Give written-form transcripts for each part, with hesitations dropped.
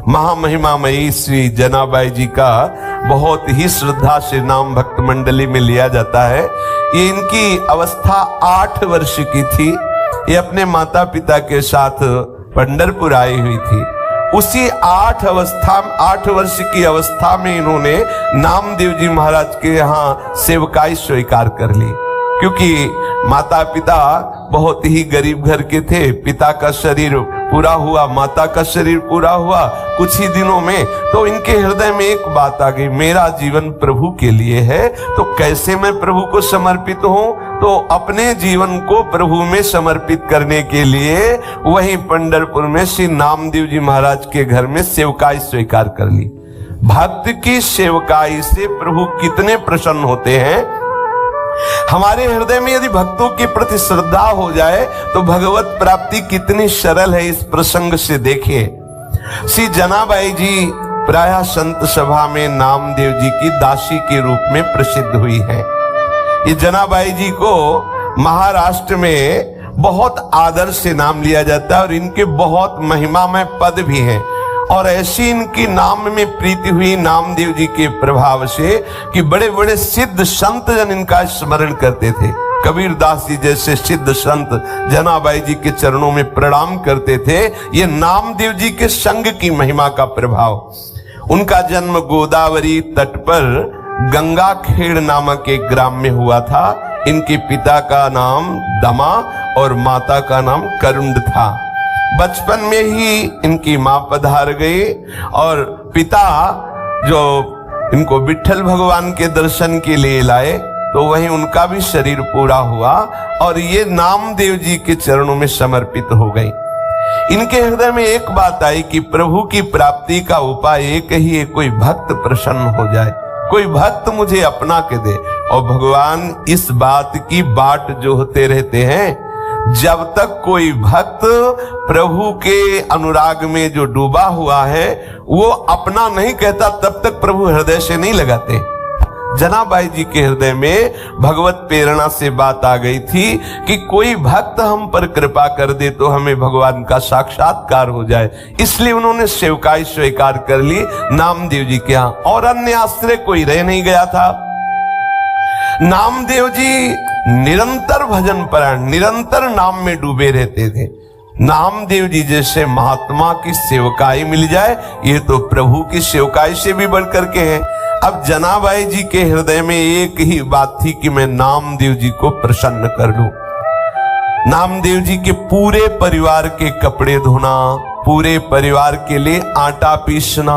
महामहिमामयी श्री जनाबाई जी का बहुत ही श्रद्धा से नाम भक्त मंडली में लिया जाता है। ये इनकी अवस्था 8 वर्ष की थी। ये अपने माता पिता के साथ पंढरपुर आई हुई थी। उसी 8 वर्ष की अवस्था में इन्होंने नामदेव जी महाराज के यहाँ सेवकाई स्वीकार कर ली, क्योंकि माता पिता बहुत ही गरीब घर के थे। पिता का शरीर पूरा हुआ, माता का शरीर पूरा हुआ कुछ ही दिनों में, तो इनके हृदय में एक बात आ गई, मेरा जीवन प्रभु के लिए है, तो कैसे मैं प्रभु को समर्पित हूं। तो अपने जीवन को प्रभु में समर्पित करने के लिए वहीं पंढरपुर में श्री नामदेव जी महाराज के घर में सेवकाई स्वीकार कर ली। भक्त की सेवकाई से प्रभु कितने प्रसन्न होते हैं। हमारे हृदय में यदि भक्तों के प्रति श्रद्धा हो जाए तो भगवत प्राप्ति कितनी सरल है, इस प्रसंग से देखिए। श्री जनाबाई जी प्रायः संत सभा में नामदेव जी की दासी के रूप में प्रसिद्ध हुई है। ये जनाबाई जी को महाराष्ट्र में बहुत आदर से नाम लिया जाता है और इनके बहुत महिमामय पद भी हैं। और ऐसी इनकी नाम में प्रीति हुई नामदेव जी के प्रभाव से कि बड़े बड़े सिद्ध संत जन इनका स्मरण करते थे। कबीर दास जी जैसे सिद्ध संत जनाबाई जी के चरणों में प्रणाम करते थे। ये नामदेव जी के संग की महिमा का प्रभाव। उनका जन्म गोदावरी तट पर गंगा खेड़ नामक एक ग्राम में हुआ था। इनके पिता का नाम दमा और माता का नाम करुंड था। बचपन में ही इनकी मां पधार गई और पिता जो इनको विट्ठल भगवान के दर्शन के लिए लाए, तो वहीं उनका भी शरीर पूरा हुआ और ये नामदेव जी के चरणों में समर्पित हो गई। इनके हृदय में एक बात आई कि प्रभु की प्राप्ति का उपाय एक ही है, कोई भक्त प्रसन्न हो जाए, कोई भक्त मुझे अपना के दे। और भगवान इस बात की बाट जो होते रहते हैं, जब तक कोई भक्त प्रभु के अनुराग में जो डूबा हुआ है वो अपना नहीं कहता, तब तक प्रभु हृदय से नहीं लगाते। जनाबाई जी के हृदय में भगवत प्रेरणा से बात आ गई थी कि कोई भक्त हम पर कृपा कर दे तो हमें भगवान का साक्षात्कार हो जाए। इसलिए उन्होंने सेवकाई स्वीकार कर ली नामदेव जी के यहाँ, और अन्य आश्रय कोई रह नहीं गया था। नामदेव जी निरंतर भजन परायण, निरंतर नाम में डूबे रहते थे। नामदेव जी जैसे महात्मा की सेवकाई मिल जाए, ये तो प्रभु की सेवकाई से भी बढ़कर के है। अब जनाबाई जी के हृदय में एक ही बात थी कि मैं नामदेव जी को प्रसन्न कर लूं। नामदेव जी के पूरे परिवार के कपड़े धोना, पूरे परिवार के लिए आटा पीसना,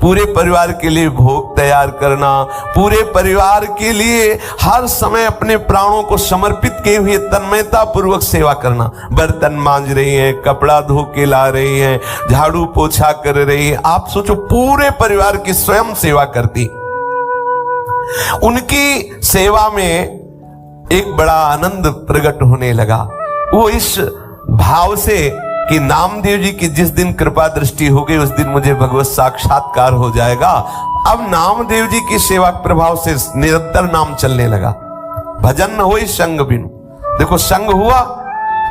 पूरे परिवार के लिए भोग तैयार करना, पूरे परिवार के लिए हर समय अपने प्राणों को समर्पित किए हुए तन्मयता पूर्वक सेवा करना। बर्तन मांज रही हैं, कपड़ा धो के ला रही हैं, झाड़ू पोछा कर रही हैं। आप सोचो, पूरे परिवार की स्वयं सेवा करती। उनकी सेवा में एक बड़ा आनंद प्रकट होने लगा। वो इस भाव से कि नामदेव जी की जिस दिन कृपा दृष्टि हो गई उस दिन मुझे भगवत साक्षात्कार हो जाएगा। अब नामदेव जी की सेवा प्रभाव से निरंतर नाम चलने लगा। भजन न हो संग बिनु। देखो, संग हुआ,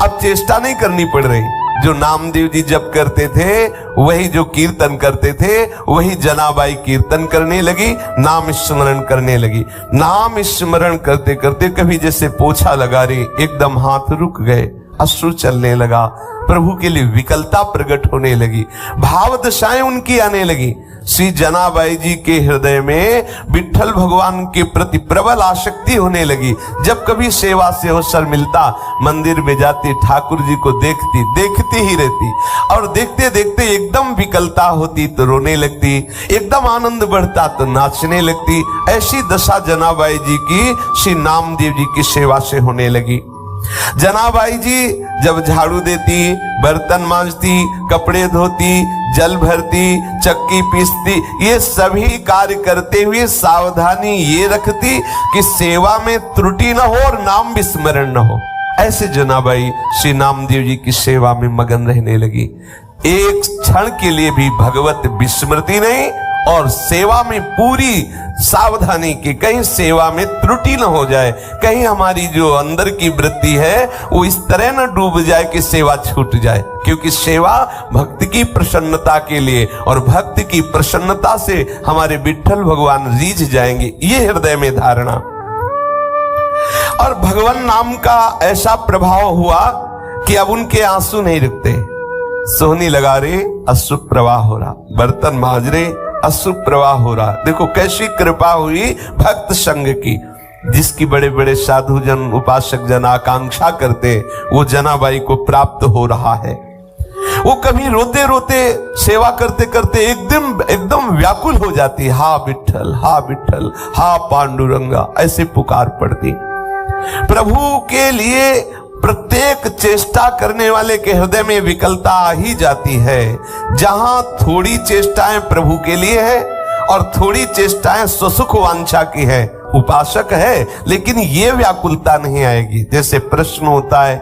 अब चेष्टा नहीं करनी पड़ रही। जो नामदेव जी जप करते थे, वही जो कीर्तन करते थे, वही जनाबाई कीर्तन करने लगी, नाम स्मरण करने लगी। नाम स्मरण करते करते कभी जैसे पोछा लगा रही, एकदम हाथ रुक गए, अश्रु चलने लगा, प्रभु के लिए विकलता प्रकट होने लगी, भाव दशाएं उनकी आने लगी। श्री जनाबाई जी के हृदय में विट्ठल भगवान के प्रति प्रबल आसक्ति होने लगी। जब कभी सेवा से अवसर मिलता, मंदिर में जाती, ठाकुर जी को देखती ही रहती, और देखते देखते एकदम विकलता होती तो रोने लगती, एकदम आनंद बढ़ता तो नाचने लगती। ऐसी दशा जनाबाई जी की श्री नामदेव जी की सेवा से होने लगी। जनाबाई जी जब झाड़ू देती, बर्तन मांजती, कपड़े धोती, जल भरती, चक्की पीसती, ये सभी कार्य करते हुए सावधानी ये रखती कि सेवा में त्रुटि न हो और नाम विस्मरण न हो। ऐसे जनाबाई श्री नामदेव जी की सेवा में मगन रहने लगी। एक क्षण के लिए भी भगवत विस्मृति नहीं और सेवा में पूरी सावधानी की, कहीं सेवा में त्रुटि न हो जाए, कहीं हमारी जो अंदर की वृत्ति है वो इस तरह न डूब जाए कि सेवा छूट जाए। क्योंकि सेवा भक्त की प्रसन्नता के लिए, और भक्त की प्रसन्नता से हमारे विठ्ठल भगवान रीझ जाएंगे, ये हृदय में धारणा। और भगवान नाम का ऐसा प्रभाव हुआ कि अब उनके आंसू नहीं रुकते। सोहनी लगा रहे, अश्रु प्रवाह हो रहा, बर्तन मांज रहे, अश्रु प्रवाह हो रहा। देखो कैसी कृपा हुई भक्त संग की, जिसकी बड़े बड़े साधु जन, उपासक जन आकांक्षा करते, वो जनाबाई को प्राप्त हो रहा है। वो कभी रोते रोते सेवा करते करते एकदम व्याकुल हो जाती, हा विठ्ठल, हा विठ्ठल, हा पांडुरंगा, ऐसे पुकार पड़ती। प्रभु के लिए प्रत्येक चेष्टा करने वाले के हृदय में विकलता आ ही जाती है। जहां थोड़ी चेष्टाएं प्रभु के लिए है और थोड़ी चेष्टाएं स्वसुख वांछा की है, उपासक है, लेकिन ये व्याकुलता नहीं आएगी। जैसे प्रश्न होता है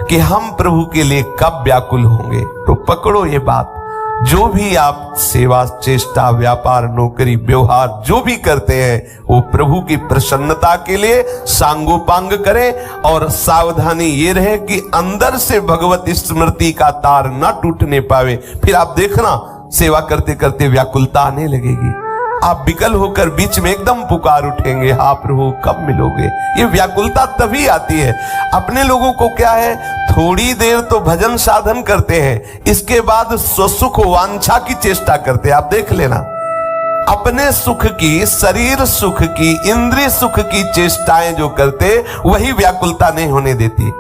कि हम प्रभु के लिए कब व्याकुल होंगे, तो पकड़ो ये बात, जो भी आप सेवा, चेष्टा, व्यापार, नौकरी, व्यवहार जो भी करते हैं वो प्रभु की प्रसन्नता के लिए सांगोपांग करें, और सावधानी ये रहे कि अंदर से भगवत स्मृति का तार ना टूटने पावे। फिर आप देखना सेवा करते करते व्याकुलता आने लगेगी, आप विकल होकर बीच में एकदम पुकार उठेंगे, हाँ प्रभु कब मिलोगे। ये व्याकुलता तभी आती है। अपने लोगों को क्या है, थोड़ी देर तो भजन साधन करते हैं, इसके बाद स्वसुख वांछा की चेष्टा करते हैं। आप देख लेना, अपने सुख की, शरीर सुख की, इंद्रिय सुख की चेष्टाएं जो करते, वही व्याकुलता नहीं होने देती।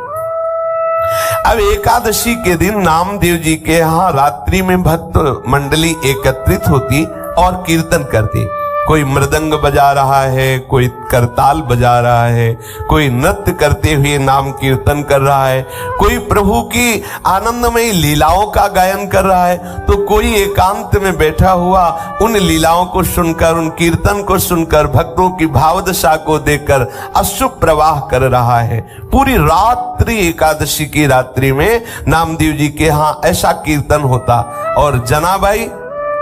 अब एकादशी के दिन नामदेव जी के यहाँ रात्रि में भक्त मंडली एकत्रित होती और कीर्तन करती। कोई मृदंग बजा रहा है, कोई करताल बजा रहा है, कोई नृत्य करते हुए नाम कीर्तन कर रहा है, कोई प्रभु की आनंदमयी लीलाओं का गायन कर रहा है, तो कोई एकांत में बैठा हुआ उन लीलाओं को सुनकर, उन कीर्तन को सुनकर, भक्तों की भावदशा को देखकर अश्रु प्रवाह कर रहा है। पूरी रात्रि, एकादशी की रात्रि में नामदेव जी के यहाँ ऐसा कीर्तन होता, और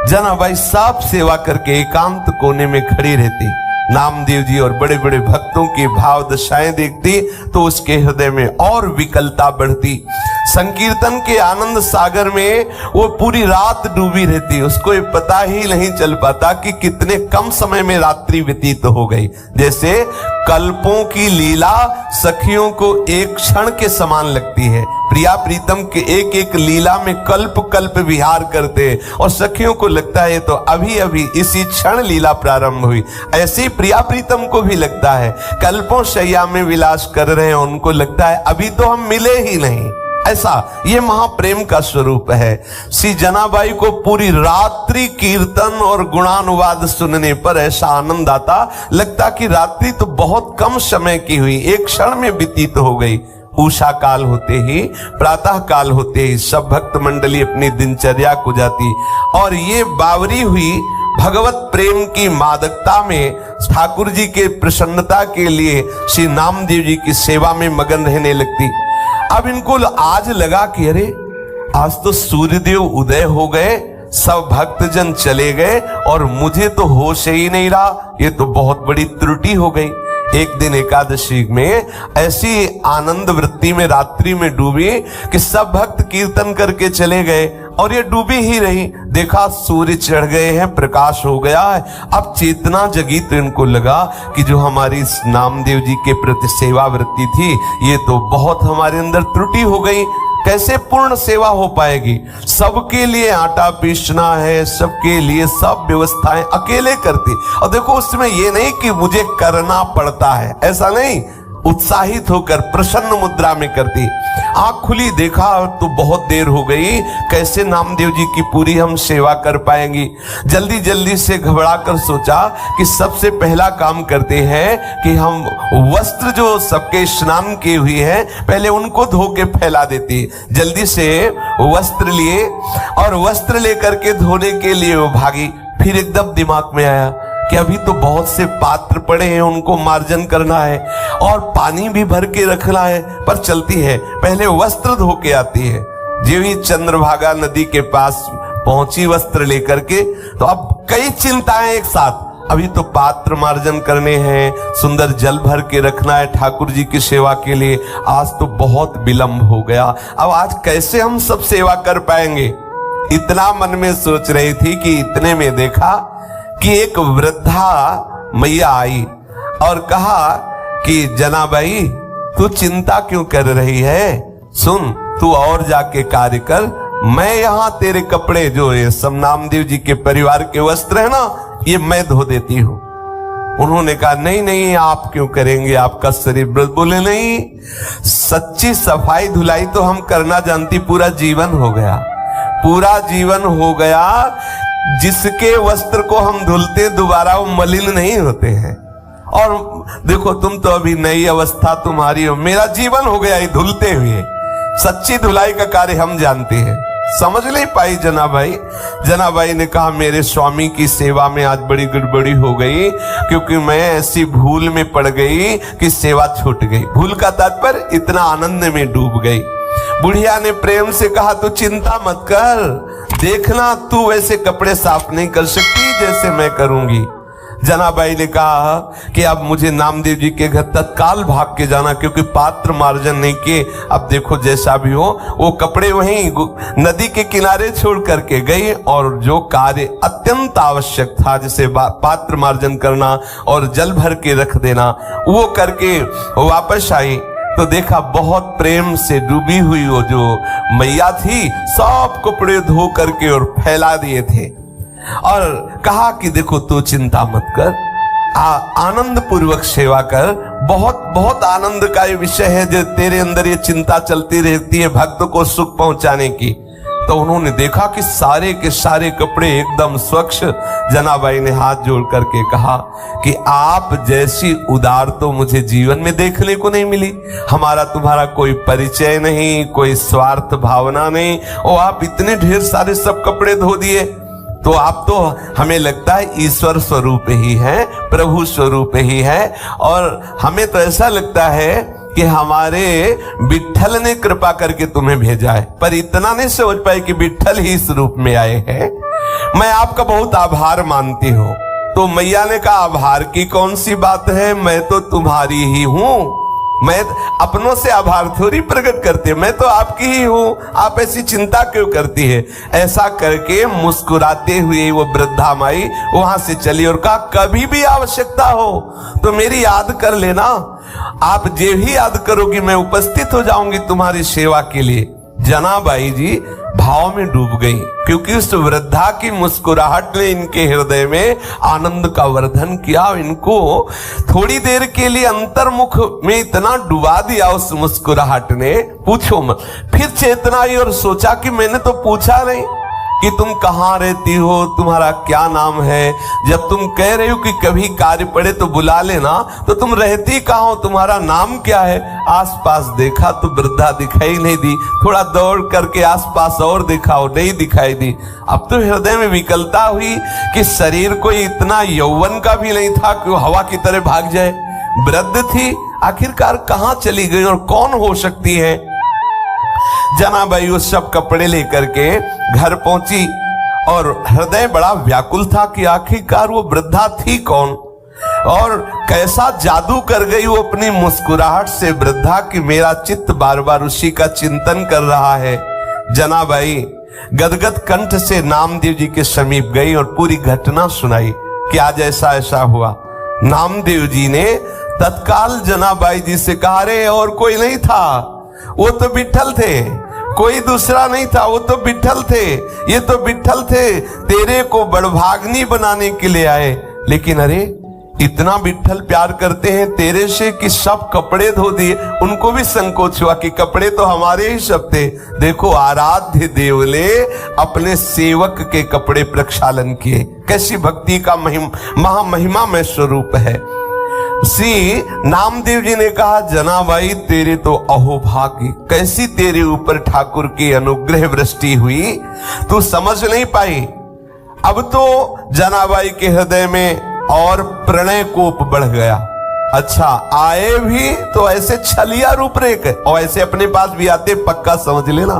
जनाबाई सब सेवा करके एकांत कोने में खड़ी रहती। नामदेव जी और बड़े बड़े भक्तों की भाव दशाएं देखती तो उसके हृदय में और विकलता बढ़ती। संकीर्तन के आनंद सागर में वो पूरी रात डूबी रहती, उसको ये पता ही नहीं चल पाता कि कितने कम समय में रात्रि व्यतीत हो गई। जैसे कल्पों की लीला सखियों को एक क्षण के समान लगती है। प्रिया प्रीतम के एक एक लीला में कल्प कल्प विहार करते, और सखियों को लगता है तो अभी अभी इसी क्षण लीला प्रारंभ हुई। ऐसे प्रिया प्रीतम को भी लगता है कल्पों शैया में विलास कर रहे हैं, उनको लगता है अभी तो हम मिले ही नहीं। ऐसा ये महाप्रेम का स्वरूप है। श्री जनाबाई को पूरी रात्रि कीर्तन और गुणानुवाद सुनने पर ऐसा आनंद आता, लगता कि रात्रि तो बहुत कम समय की हुई, एक क्षण में व्यतीत हो गई। उषा काल होते ही, प्रातः काल होते ही सब भक्त मंडली अपनी दिनचर्या को जाती, और ये बावरी हुई भगवत प्रेम की मादकता में ठाकुर जी के प्रसन्नता के लिए श्री नामदेव जी की सेवा में मगन रहने लगती। अब इनको आज लगा कि अरे आज तो सूर्यदेव उदय हो गए, सब भक्तजन चले गए और मुझे तो होश ही नहीं रहा, ये तो बहुत बड़ी त्रुटि हो गई। एक दिन एकादशी में ऐसी आनंद वृत्ति में रात्रि में डूबी कि सब भक्त कीर्तन करके चले गए और ये डूबी ही रही। देखा सूर्य चढ़ गए हैं, प्रकाश हो गया है। अब चेतना जगी तो इनको लगा कि जो हमारी नामदेव जी के प्रति सेवा वृत्ति थी, ये तो बहुत हमारे अंदर त्रुटि हो गई, कैसे पूर्ण सेवा हो पाएगी। सबके लिए आटा पीसना है, सबके लिए सब व्यवस्थाएं अकेले करती, और देखो उसमें ये नहीं कि मुझे करना पड़ता है, ऐसा नहीं, उत्साहित होकर प्रसन्न मुद्रा में करती। आंख खुली, देखा तो बहुत देर हो गई, कैसे नामदेव जी की पूरी हम सेवा कर पाएंगी। जल्दी जल्दी से घबरा कर सोचा कि सबसे पहला काम करते हैं कि हम वस्त्र जो सबके स्नान किए हुए हैं पहले उनको धो के फैला देती। जल्दी से वस्त्र लिए और वस्त्र लेकर के धोने के लिए वो भागी। फिर एकदम दिमाग में आया कि अभी तो बहुत से पात्र पड़े हैं, उनको मार्जन करना है और पानी भी भर के रखना है, पर चलती है पहले वस्त्र धो के आती है। जो ही चंद्रभागा नदी के पास पहुंची वस्त्र लेकर के। तो अब कई चिंताएं एक साथ, अभी तो पात्र मार्जन करने हैं, सुंदर जल भर के रखना है ठाकुर जी की सेवा के लिए, आज तो बहुत विलंब हो गया, अब आज कैसे हम सब सेवा कर पाएंगे। इतना मन में सोच रही थी कि इतने में देखा कि एक वृद्धा मैया आई और कहा कि जनाबाई तू चिंता क्यों कर रही है, सुन तू और जाके कार्य कर, मैं यहाँ तेरे कपड़े जो ये सब नामदेव जी के परिवार के वस्त्र है ना, ये मैं धो देती हूँ। उन्होंने कहा नहीं नहीं आप क्यों करेंगे, आपका शरीर। बोले नहीं, सच्ची सफाई धुलाई तो हम करना जानती, पूरा जीवन हो गया, पूरा जीवन हो गया। जिसके वस्त्र को हम धुलते दोबारा वो मलिन नहीं होते हैं। और देखो तुम तो अभी नई अवस्था तुम्हारी हो, मेरा जीवन हो गया ये धुलते हुए, सच्ची धुलाई का कार्य हम जानते हैं। समझ नहीं पाई जनाबाई। जनाबाई ने कहा मेरे स्वामी की सेवा में आज बड़ी गड़बड़ी हो गई, क्योंकि मैं ऐसी भूल में पड़ गई कि सेवा छूट गई। भूल का तात्पर्य इतना आनंद में डूब गई। बुढ़िया ने प्रेम से कहा तू चिंता मत कर, देखना तू वैसे कपड़े साफ नहीं कर सकती जैसे मैं करूंगी। जनाबाई ने कहा कि अब मुझे नामदेव जी के घर तत्काल भाग के जाना, क्योंकि पात्र मार्जन नहीं किए। अब देखो जैसा भी हो, वो कपड़े वहीं नदी के किनारे छोड़ करके गई और जो कार्य अत्यंत आवश्यक था, जैसे पात्र मार्जन करना और जल भर के रख देना, वो करके वापस आई तो देखा बहुत प्रेम से डूबी हुई वो जो मैया थी, सब कपड़े धो करके और फैला दिए थे और कहा कि देखो तू चिंता मत कर, आनंद पूर्वक सेवा कर। बहुत बहुत आनंद का ये विषय है जो तेरे अंदर ये चिंता चलती रहती है भक्त को सुख पहुंचाने की। तो उन्होंने देखा कि सारे के सारे कपड़े एकदम स्वच्छ। जनाबाई ने हाथ जोड़ करके कहा कि आप जैसी उदार तो मुझे जीवन में देखने को नहीं मिली। हमारा तुम्हारा कोई परिचय नहीं, कोई स्वार्थ भावना नहीं, और आप इतने ढेर सारे सब कपड़े धो दिए। तो आप तो हमें लगता है ईश्वर स्वरूप ही है, प्रभु स्वरूप ही है, और हमें तो ऐसा लगता है कि हमारे विट्ठल ने कृपा करके तुम्हें भेजा है, पर इतना नहीं समझ पाए कि विट्ठल ही इस रूप में आए हैं। मैं आपका बहुत आभार मानती हूँ। तो मैया ने कहा आभार की कौन सी बात है, मैं तो तुम्हारी ही हूँ, मैं अपनों से आभार थोड़ी प्रकट करती, मैं तो आपकी ही हूँ, आप ऐसी चिंता क्यों करती है। ऐसा करके मुस्कुराते हुए वो वृद्धा माई वहां से चली और कहा कभी भी आवश्यकता हो तो मेरी याद कर लेना, आप जे भी याद करोगी मैं उपस्थित हो जाऊंगी तुम्हारी सेवा के लिए। जनाबाई जी भाव में डूब गई, क्योंकि उस वृद्धा की मुस्कुराहट ने इनके हृदय में आनंद का वर्धन किया। इनको थोड़ी देर के लिए अंतर्मुख में इतना डुबा दिया उस मुस्कुराहट ने, पूछो मत। फिर चेतना आई और सोचा कि मैंने तो पूछा नहीं कि तुम कहाँ रहती हो, तुम्हारा क्या नाम है। जब तुम कह रही हो कि कभी कार्य पड़े तो बुला लेना, तो तुम रहती कहाँ हो, तुम्हारा नाम क्या है। आसपास देखा तो वृद्धा दिखाई नहीं दी, थोड़ा दौड़ करके आसपास और देखा और नहीं दिखाई दी। अब तो हृदय में विकलता हुई कि शरीर को इतना यौवन का भी नहीं था कि वो हवा की तरह भाग जाए। वृद्ध थी, आखिरकार कहाँ चली गई और कौन हो सकती है। जनाबाई उस सब कपड़े लेकर के घर पहुंची और हृदय बड़ा व्याकुल था कि आखिरकार वो वृद्धा थी कौन और कैसा जादू कर गई वो अपनी मुस्कुराहट से वृद्धा की मेरा चित्त बार बार उसी का चिंतन कर रहा है। जनाबाई गदगद कंठ से नामदेव जी के समीप गई और पूरी घटना सुनाई कि आज ऐसा ऐसा हुआ। नामदेव जी ने तत्काल जनाबाई जी से कहा रे और कोई नहीं था, वो तो विट्ठल थे, कोई दूसरा नहीं था, वो तो विट्ठल थे, ये तो विट्ठल थे, तेरे को बड़भाग्नी बनाने के लिए आए। लेकिन अरे इतना विट्ठल प्यार करते हैं तेरे से कि सब कपड़े धो दिए। उनको भी संकोच हुआ कि कपड़े तो हमारे ही सब थे। देखो आराध्य देव ने अपने सेवक के कपड़े प्रक्षालन किए, कैसी भक्ति का महिमा में स्वरूप है। श्री नामदेव जी ने कहा जनाबाई तेरे तो अहोभाग्य, कैसी तेरे ऊपर ठाकुर की अनुग्रह वृष्टि हुई, तू समझ नहीं पाई। अब तो जनाबाई के हृदय में और प्रणय कोप बढ़ गया अच्छा आए भी तो ऐसे छलिया रूपरेख और ऐसे अपने पास भी आते, पक्का समझ लेना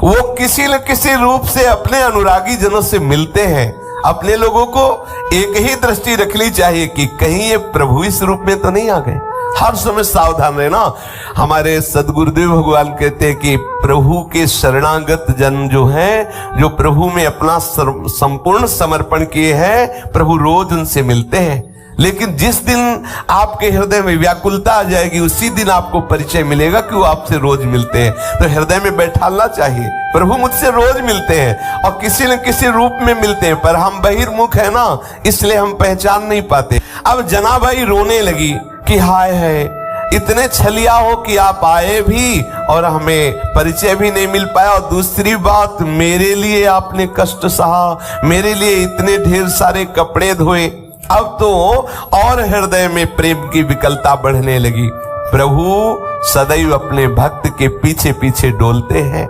वो किसी न किसी रूप से अपने अनुरागी जनों से मिलते हैं। अपने लोगों को एक ही दृष्टि रखनी चाहिए कि कहीं ये प्रभु इस रूप में तो नहीं आ गए। हर समय सावधान रहना। हमारे सदगुरुदेव भगवान कहते हैं कि प्रभु के शरणागत जन जो हैं, जो प्रभु में अपना संपूर्ण समर्पण किए हैं, प्रभु रोज उनसे मिलते हैं। लेकिन जिस दिन आपके हृदय में व्याकुलता आ जाएगी उसी दिन आपको परिचय मिलेगा कि वो आपसे रोज मिलते हैं। तो हृदय में बैठाना चाहिए, प्रभु मुझसे रोज मिलते हैं और किसी न किसी रूप में मिलते हैं, पर हम बहिर्मुख है ना, इसलिए हम पहचान नहीं पाते। अब जनाबाई रोने लगी कि हाय है, इतने छलिया हो कि आप आए भी और हमें परिचय भी नहीं मिल पाया, और दूसरी बात मेरे लिए आपने कष्ट सहा, मेरे लिए इतने ढेर सारे कपड़े धोए। अब तो और हृदय में प्रेम की विकलता बढ़ने लगी। प्रभु सदैव अपने भक्त के पीछे पीछे डोलते हैं।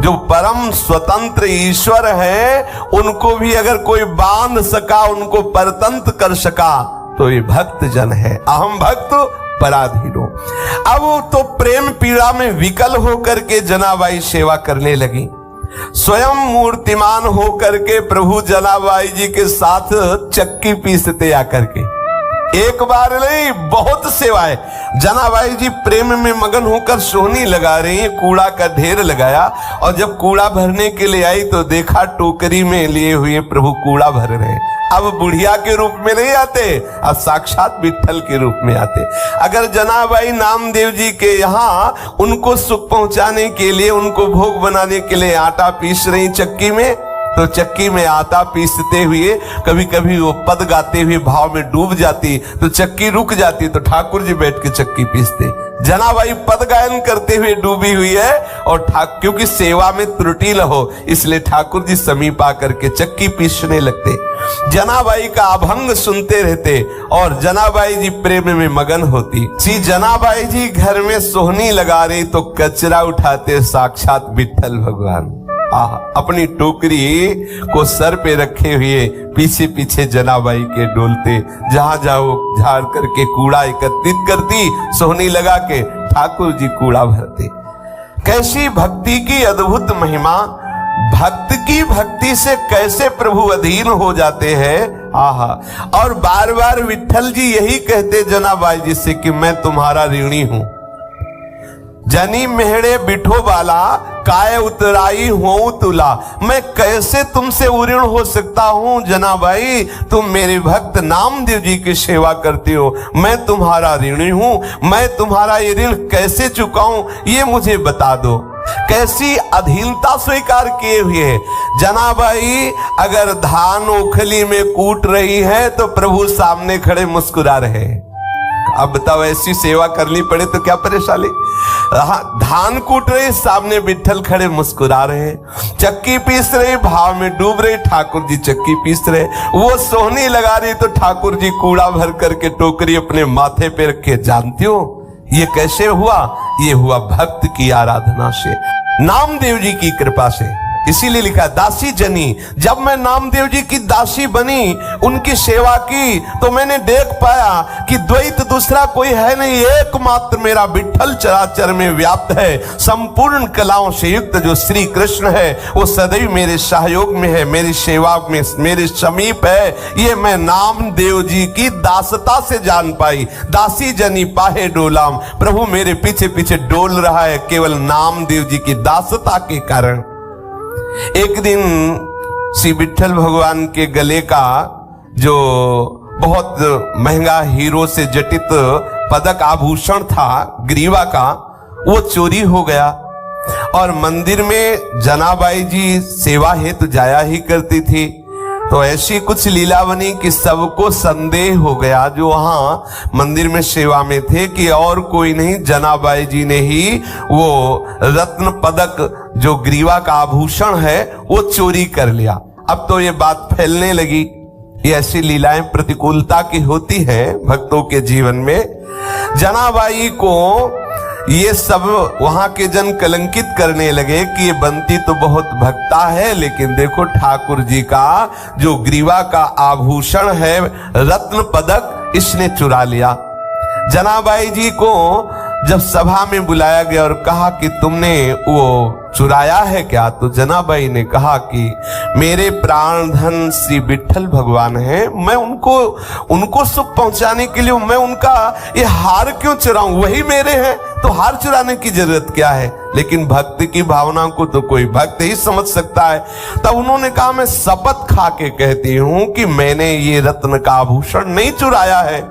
जो परम स्वतंत्र ईश्वर है उनको भी अगर कोई बांध सका, उनको परतंत्र कर सका, तो ये भक्त जन है। अहम भक्त पराधीनो। अब तो प्रेम पीड़ा में विकल होकर के जनाबाई सेवा करने लगी। स्वयं मूर्तिमान होकर के प्रभु जनाबाई जी के साथ चक्की पीसते आकर के। एक बार नहीं, बहुत सेवाएं। जनाबाई जी प्रेम में मगन होकर सोहनी लगा रही हैं, कूड़ा का ढेर लगाया, और जब कूड़ा भरने के लिए आई तो देखा टोकरी में लिए हुए प्रभु कूड़ा भर रहे हैं। अब बुढ़िया के रूप में नहीं आते, अब साक्षात विट्ठल के रूप में आते। अगर जनाबाई नामदेव जी के यहाँ उनको सुख पहुंचाने के लिए, उनको भोग बनाने के लिए आटा पीस रही चक्की में, तो चक्की में आटा पीसते हुए कभी कभी वो पद गाते हुए भाव में डूब जाती, तो चक्की रुक जाती, तो ठाकुर जी बैठ के चक्की पीसते। जनाबाई पद गायन करते हुए डूबी हुई है, और क्योंकि सेवा में त्रुटि न हो इसलिए ठाकुर जी समीप आकर के चक्की पीसने लगते। जनाबाई का अभंग सुनते रहते और जनाबाई जी प्रेम में मगन होती। सी जनाबाई जी घर में सोहनी लगा रही तो कचरा उठाते साक्षात विट्ठल भगवान। अपनी टोकरी को सर पे रखे हुए पीछे पीछे जनाबाई के डोलते, जहां जाओ झाड़ करके कूड़ा एकत्रित करती, सोहनी लगा के ठाकुर जी कूड़ा भरते। कैसी भक्ति की अद्भुत महिमा! भक्त की भक्ति से कैसे प्रभु अधीन हो जाते हैं। आहा! और बार बार विट्ठल जी यही कहते जनाबाई जी से कि मैं तुम्हारा ऋणी हूं। जनी मेहड़े बिठो बाला, काय उतराई हो तुला। मैं कैसे तुमसे उऋण हो सकता हूं जनाबाई, तुम मेरे भक्त नामदेव जी की सेवा करते हो, मैं तुम्हारा ऋणी हूं। मैं तुम्हारा ये ऋण कैसे चुकाऊं ये मुझे बता दो। कैसी अधीनता स्वीकार किए हुए। जनाबाई अगर धान ओखली में कूट रही है तो प्रभु सामने खड़े मुस्कुरा रहे। अब बताओ ऐसी सेवा करनी पड़े तो क्या परेशानी। धान कूट रहे, सामने विट्ठल खड़े मुस्कुरा रहे। चक्की पीस रहे, भाव में डूब रहे, ठाकुर जी चक्की पीस रहे। वो सोहनी लगा रही तो ठाकुर जी कूड़ा भर करके टोकरी अपने माथे पे रखे। जानती हो ये कैसे हुआ? ये हुआ भक्त की आराधना से, नामदेव जी की कृपा से। इसीलिए लिखा दासी जनी। जब मैं नामदेव जी की दासी बनी, उनकी सेवा की, तो मैंने देख पाया कि द्वैत दूसरा कोई है नहीं, एकमात्र मेरा विट्ठल चराचर में व्याप्त है। संपूर्ण कलाओं से युक्त जो श्री कृष्ण है वो सदैव मेरे सहयोग में है, मेरी सेवा में मेरे समीप है। ये मैं नामदेव जी की दासता से जान पाई। दासी जनी पाहे डोलाम, प्रभु मेरे पीछे पीछे डोल रहा है केवल नामदेव जी की दासता के कारण। एक दिन श्री विट्ठल भगवान के गले का जो बहुत महंगा हीरो से जटित पदक आभूषण था ग्रीवा का, वो चोरी हो गया। और मंदिर में जनाबाई जी सेवा हेतु जाया ही करती थी, तो ऐसी कुछ लीला बनी कि सबको संदेह हो गया जो वहां मंदिर में सेवा में थे कि और कोई नहीं, जनाबाई जी ने ही वो रत्न पदक जो ग्रीवा का आभूषण है वो चोरी कर लिया। अब तो ये बात फैलने लगी। ये ऐसी लीलाएं प्रतिकूलता की होती है भक्तों के जीवन में। जनाबाई को ये सब वहां के जन कलंकित करने लगे कि ये बंती तो बहुत भक्ता है, लेकिन देखो ठाकुर जी का जो ग्रीवा का आभूषण है रत्न पदक इसने चुरा लिया। जनाबाई जी को जब सभा में बुलाया गया और कहा कि तुमने वो चुराया है क्या, तो जनाबाई ने कहा कि मेरे प्राण धन श्री विठल भगवान हैं, मैं उनको सुख पहुंचाने के लिए मैं उनका ये हार क्यों चुराऊं, वही मेरे हैं, तो हार चुराने की जरूरत क्या है। लेकिन भक्ति की भावना को तो कोई भक्त ही समझ सकता है। तब उन्होंने कहा मैं शपथ खा के कहती हूं कि मैंने ये रत्न का आभूषण नहीं चुराया है,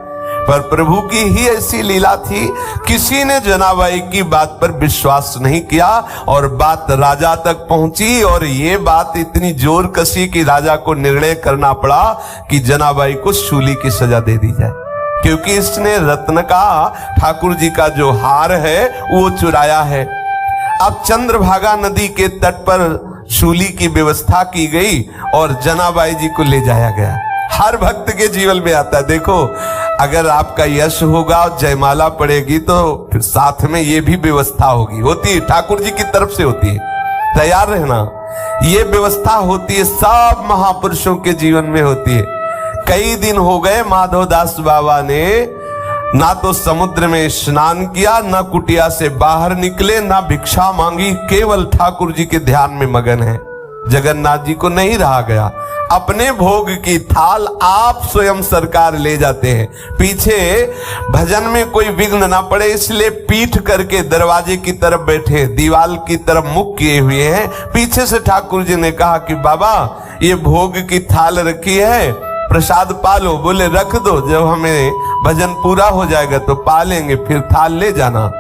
पर प्रभु की ही ऐसी लीला थी, किसी ने जनाबाई की बात पर विश्वास नहीं किया और बात राजा तक पहुंची और ये बात इतनी जोर कसी कि राजा को निर्णय करना पड़ा कि जनाबाई को शूली की सजा दे दी जाए, क्योंकि इसने रत्न का ठाकुर जी का जो हार है वो चुराया है। अब चंद्रभागा नदी के तट पर शूली की व्यवस्था की गई और जनाबाई जी को ले जाया गया। हर भक्त के जीवन में आता है, देखो अगर आपका यश होगा और जयमाला पड़ेगी तो फिर साथ में ये भी व्यवस्था होती है, ठाकुर जी की तरफ से होती है, तैयार रहना। ये व्यवस्था होती है, सब महापुरुषों के जीवन में होती है। कई दिन हो गए माधवदास बाबा ने ना तो समुद्र में स्नान किया, ना कुटिया से बाहर निकले, ना भिक्षा मांगी, केवल ठाकुर जी के ध्यान में मगन है। जगन्नाथ जी को नहीं रहा गया, अपने भोग की थाल आप स्वयं सरकार ले जाते हैं। पीछे भजन में कोई विघ्न ना पड़े इसलिए पीठ करके दरवाजे की तरफ बैठे, दीवाल की तरफ मुख किए हुए हैं। पीछे से ठाकुर जी ने कहा कि बाबा ये भोग की थाल रखी है, प्रसाद पालो। बोले रख दो, जब हमें भजन पूरा हो जाएगा तो पालेंगे, फिर थाल ले जाना।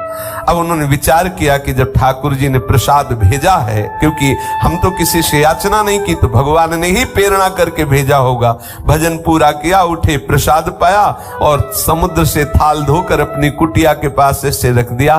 अब उन्होंने विचार किया कि जब ठाकुर जी ने प्रसाद भेजा है, क्योंकि हम तो किसी से याचना नहीं की, तो भगवान ने ही प्रेरणा करके भेजा होगा। भजन पूरा किया, उठे, प्रसाद पाया और समुद्र से थाल धोकर अपनी कुटिया के पास ऐसे रख दिया।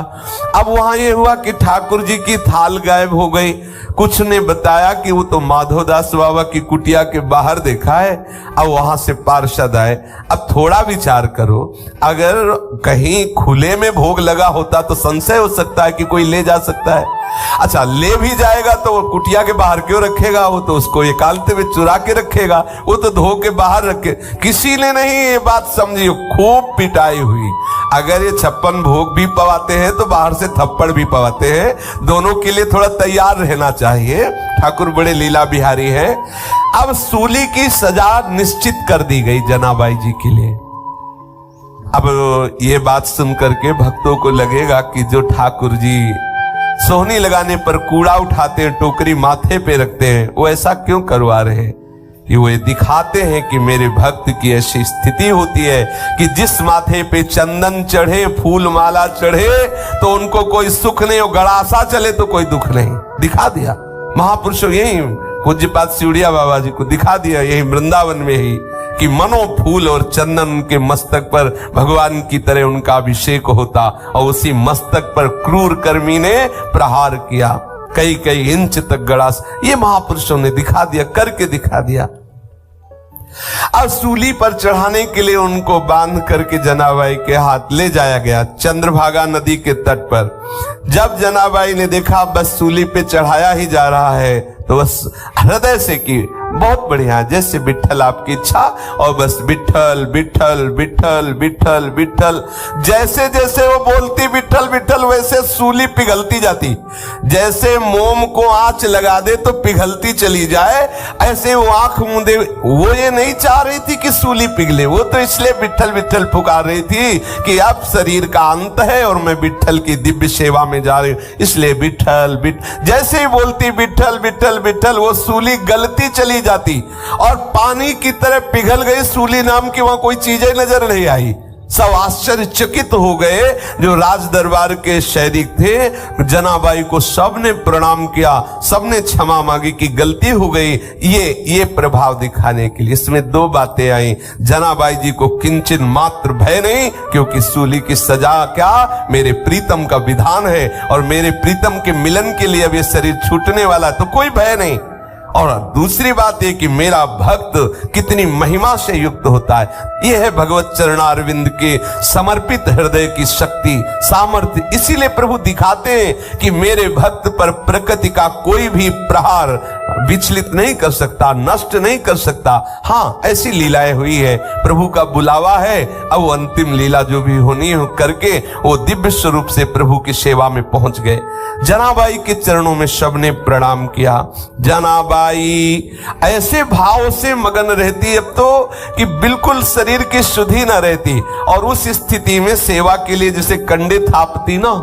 अब वहां ये हुआ कि ठाकुर जी की थाल गायब हो गई। कुछ ने बताया कि वो तो माधवदास बाबा की कुटिया के बाहर देखा है। अब वहां से पार्षद आए। अब थोड़ा विचार करो, अगर कहीं खुले में भोग लगा होता तो संशय हो सकता है कि कोई ले जा सकता है। अच्छा, ले भी जाएगा तो वो कुटिया के बाहर क्यों रखेगा, वो तो उसको एकांत में चुरा के रखेगा, वो तो धो के बाहर रखे। किसी ने नहीं ये बात समझी, खूब पिटाई हुई। अगर ये 56 भोग भी पवाते हैं तो बाहर से थप्पड़ भी पवाते हैं, दोनों के लिए थोड़ा तैयार रहना चाहिए। ठाकुर बड़े लीला बिहारी हैं। अब सूली की सजा निश्चित कर दी गई जनाबाई जी के लिए। अब ये बात सुन करके भक्तों को लगेगा कि जो ठाकुर जी सोहनी लगाने पर कूड़ा उठाते हैं, टोकरी माथे पे रखते हैं, वो ऐसा क्यों करवा रहे हैं? कि वो दिखाते हैं कि मेरे भक्त की ऐसी स्थिति होती है कि जिस माथे पे चंदन चढ़े, फूल माला चढ़े तो उनको कोई सुख नहीं, और गड़ासा चले तो कोई दुख नहीं। दिखा दिया महापुरुषों, यही पूज्यपाद सिउड़िया बाबा जी को दिखा दिया, यही वृंदावन में ही, कि मनो फूल और चंदन के मस्तक पर भगवान की तरह उनका अभिषेक होता और उसी मस्तक पर क्रूर कर्मी ने प्रहार किया, कई कई इंच तक गड़ास। ये महापुरुषों ने दिखा दिया, करके दिखा दिया। अब सूली पर चढ़ाने के लिए उनको बांध करके जनाबाई के हाथ ले जाया गया चंद्रभागा नदी के तट पर। जब जनाबाई ने देखा बस सूली पे चढ़ाया ही जा रहा है, तो बस हृदय से की बहुत बढ़िया, जैसे विठ्ठल आपकी इच्छा, और बस विठ्ठल विठ्ठल विठ्ठल विठ्ठल विठ्ठल। जैसे जैसे वो बोलती विठ्ठल विठ्ठल, वैसे सूली पिघलती जाती। जैसे मोम को आंच लगा दे तो पिघलती चली जाए, ऐसे वो आंख मूंदे। वो ये नहीं चाह रही थी कि सूली पिघले, वो तो इसलिए विठ्ठल विठ्ठल पुकार रही थी कि अब शरीर का अंत है और मैं विठ्ठल की दिव्य सेवा में जा रही हूं, इसलिए विठ्ठल विठ्ठल। जैसे ही बोलती विठ्ठल विठ्ठल विठ्ठल, वो सूली गलती चली जाती और पानी की तरह पिघल गई। सूली नाम की वहां कोई चीजें नजर नहीं आई। सब आश्चर्यचकित हो गए जो राज दरबार के सैनिक थे। जनाबाई को सबने प्रणाम किया, सबने क्षमा मांगी कि गलती हो गई, ये प्रभाव दिखाने के लिए। इसमें दो बातें आई, जनाबाई जी को किंचन मात्र भय नहीं, क्योंकि सूली की सजा क्या मेरे प्रीतम का विधान है और मेरे प्रीतम के मिलन के लिए अब ये शरीर छूटने वाला, तो कोई भय नहीं। और दूसरी बात यह कि मेरा भक्त कितनी महिमा से युक्त होता है। यह है भगवत चरणारविंद के समर्पित हृदय की शक्ति, सामर्थ्य। इसीलिए प्रभु दिखाते हैं कि मेरे भक्त पर प्रकृति का कोई भी प्रहार विचलित नहीं कर सकता, नष्ट नहीं कर सकता। हाँ, ऐसी लीलाएं हुई है, प्रभु का बुलावा है। अब वो अंतिम लीला जो भी होनी हो करके वो दिव्य स्वरूप से प्रभु की सेवा में पहुंच गए। जनाबाई के चरणों में सबने प्रणाम किया। जनाबाई ऐसे भाव से मगन रहती अब तो कि बिल्कुल शरीर की शुद्धि न रहती, और उस स्थिति में सेवा के लिए जैसे कंडे थापती ना,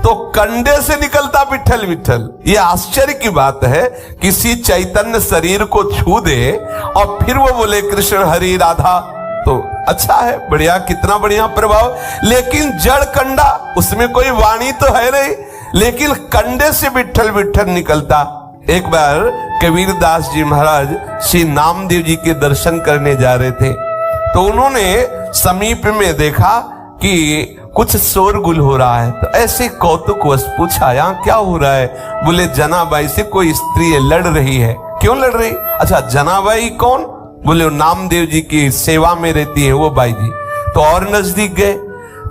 तो कंडे से निकलता विठल विठल। ये आश्चर्य की बात है, किसी चैतन्य शरीर को छू दे और फिर वो बोले कृष्ण हरि राधा, तो अच्छा है, बढ़िया, कितना बढ़िया प्रभाव। लेकिन जड़ कंडा, उसमें कोई वाणी तो है नहीं, लेकिन कंडे से विठल विठल निकलता। एक बार कबीरदास जी महाराज श्री नामदेव जी के दर्शन करने जा रहे थे, तो उन्होंने समीप में देखा कि कुछ शोरगुल हो रहा है, तो ऐसे कौतुकवश पूछा यहाँ क्या हो रहा है? बोले जनाबाई से कोई स्त्री लड़ रही है। क्यों लड़ रही? अच्छा, जनाबाई कौन? बोले नामदेव जी की सेवा में रहती है वो बाई जी। तो और नजदीक गए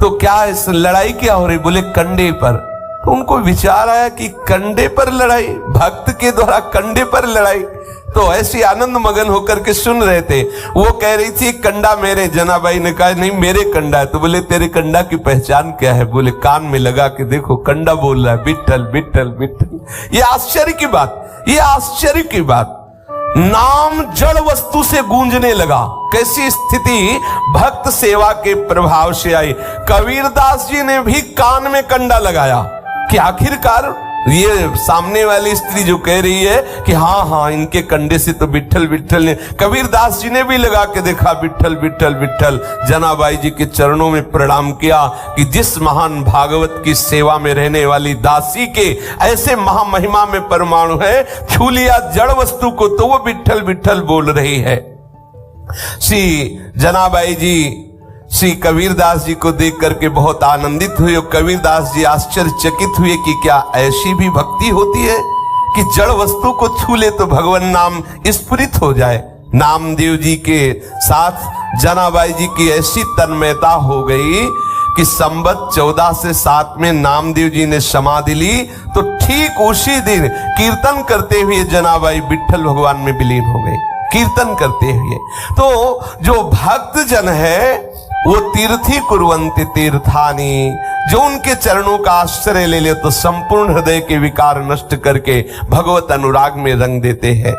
तो क्या इस लड़ाई क्या हो रही? बोले कंडे पर। तो उनको विचार आया कि कंडे पर लड़ाई, भक्त के द्वारा कंडे पर लड़ाई। तो ऐसी आनंद मगन होकर के सुन रहे थे। वो कह रही थी कंडा मेरे। जनाबाई ने कहा नहीं मेरे कंडा है। तो बोले तेरे कंडा की पहचान क्या है? बोले कान में लगा के देखो, कंडा बोल रहा है विठल विठल विठल। ये आश्चर्य की बात, ये आश्चर्य की बात। नाम जड़ वस्तु से गूंजने लगा। कैसी स्थिति भक्त सेवा के प्रभाव से आई। कबीरदास जी ने भी कान में कंडा लगाया कि आखिरकार ये सामने वाली स्त्री जो कह रही है कि हाँ हाँ इनके कंडे से तो विठल विठल ने, कबीरदास जी ने भी लगा के देखा विठल विठल विठल। जनाबाई जी के चरणों में प्रणाम किया कि जिस महान भागवत की सेवा में रहने वाली दासी के ऐसे महामहिमा में परमाणु है, छू लिया जड़ वस्तु को तो वो विठल विठल बोल रही है। श्री जनाबाई जी श्री कबीरदास जी को देख करके बहुत आनंदित हुए और कबीरदास जी आश्चर्यचकित हुए कि क्या ऐसी भी भक्ति होती है कि जड़ वस्तु को छू ले तो भगवान नाम स्फुरित हो जाए। नामदेव जी के साथ जनाबाई जी की ऐसी तन्मयता हो गई कि संवत 14 से 7 में नामदेव जी ने समाधि ली, तो ठीक उसी दिन कीर्तन करते हुए जनाबाई विठल भगवान में विलीन हो गई, कीर्तन करते हुए। तो जो भक्त जन है वो तीर्थी कुर्वन्ति तीर्थानी, जो उनके चरणों का आश्रय ले ले तो संपूर्ण हृदय के विकार नष्ट करके भगवत अनुराग में रंग देते हैं।